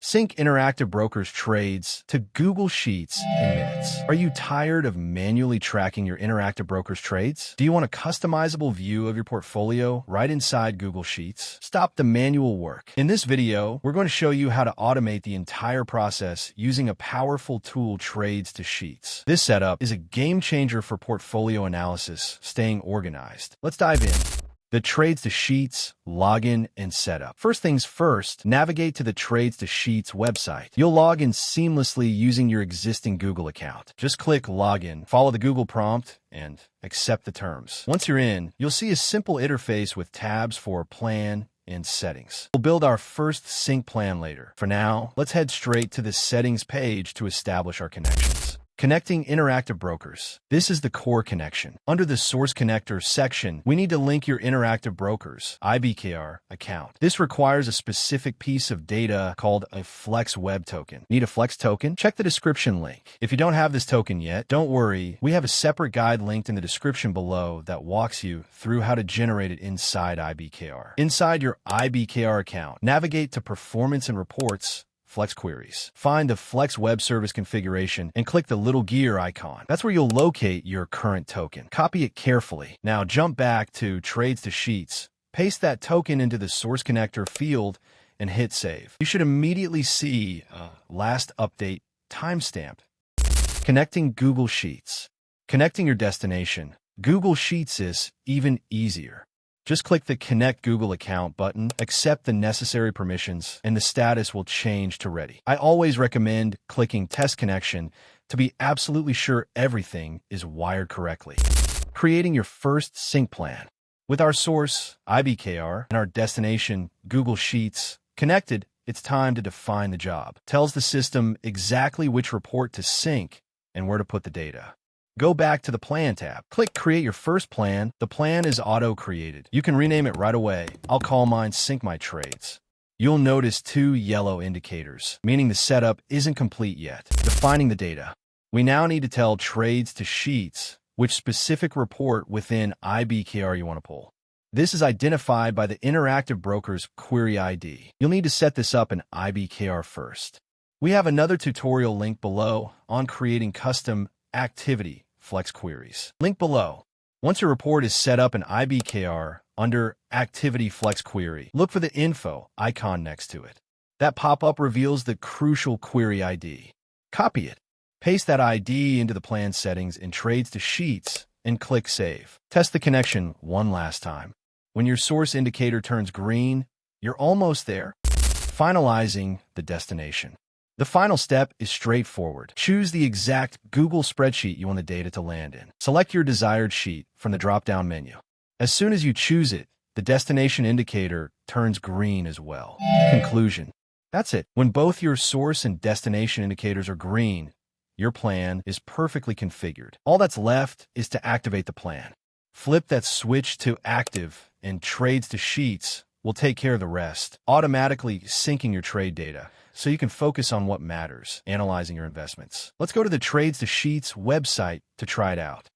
Sync Interactive Brokers trades to Google Sheets in minutes. Are you tired of manually tracking your Interactive Brokers trades? Do you want a customizable view of your portfolio right inside Google Sheets? Stop the manual work. In this video, we're going to show you how to automate the entire process using a powerful tool, Trades to Sheets. This setup is a game changer for portfolio analysis, staying organized. Let's dive in. The Trades to Sheets, login, and setup. First things first, navigate to the Trades to Sheets website. You'll log in seamlessly using your existing Google account. Just click Login, follow the Google prompt, and accept the terms. Once you're in, you'll see a simple interface with tabs for Plan and Settings. We'll build our first sync plan later. For now, let's head straight to the Settings page to establish our connections. Connecting Interactive Brokers. This is the core connection. Under the Source Connector section, we need to link your Interactive Brokers IBKR account. This requires a specific piece of data called a Flex Web Token. Need a Flex token? Check the description link. If you don't have this token yet, don't worry. We have a separate guide linked in the description below that walks you through how to generate it inside IBKR. Inside your IBKR account, navigate to Performance and Reports, Flex Queries. Find the Flex Web Service configuration and click the little gear icon. That's where you'll locate your current token. Copy it carefully. Now jump back to Trades to Sheets, paste that token into the Source Connector field, and hit Save. You should immediately see a last update timestamp. Connecting Google Sheets. Connecting your destination. Google Sheets is even easier. Just click the Connect Google Account button, accept the necessary permissions, and the status will change to Ready. I always recommend clicking Test Connection to be absolutely sure everything is wired correctly. Creating your first sync plan. With our source, IBKR, and our destination, Google Sheets, connected, it's time to define the job. Tells the system exactly which report to sync and where to put the data. Go back to the Plan tab. Click Create your first plan. The plan is auto-created. You can rename it right away. I'll call mine Sync My Trades. You'll notice two yellow indicators, meaning the setup isn't complete yet. Defining the data. We now need to tell Trades to Sheets which specific report within IBKR you want to pull. This is identified by the Interactive Brokers Query ID. You'll need to set this up in IBKR first. We have another tutorial link below on creating custom activity Flex Queries. Link below. Once your report is set up in IBKR, under Activity Flex Query, look for the Info icon next to it. That pop-up reveals the crucial query ID. Copy it. Paste that ID into the plan settings in Trades to Sheets and click Save. Test the connection one last time. When your source indicator turns green, you're almost there. Finalizing the destination. The final step is straightforward. Choose the exact Google spreadsheet you want the data to land in. Select your desired sheet from the drop-down menu. As soon as you choose it, the destination indicator turns green as well. Conclusion. That's it. When both your source and destination indicators are green, your plan is perfectly configured. All that's left is to activate the plan. Flip that switch to active, and Trades to Sheets will take care of the rest, automatically syncing your trade data so you can focus on what matters, analyzing your investments. Let's go to the Trades to Sheets website to try it out.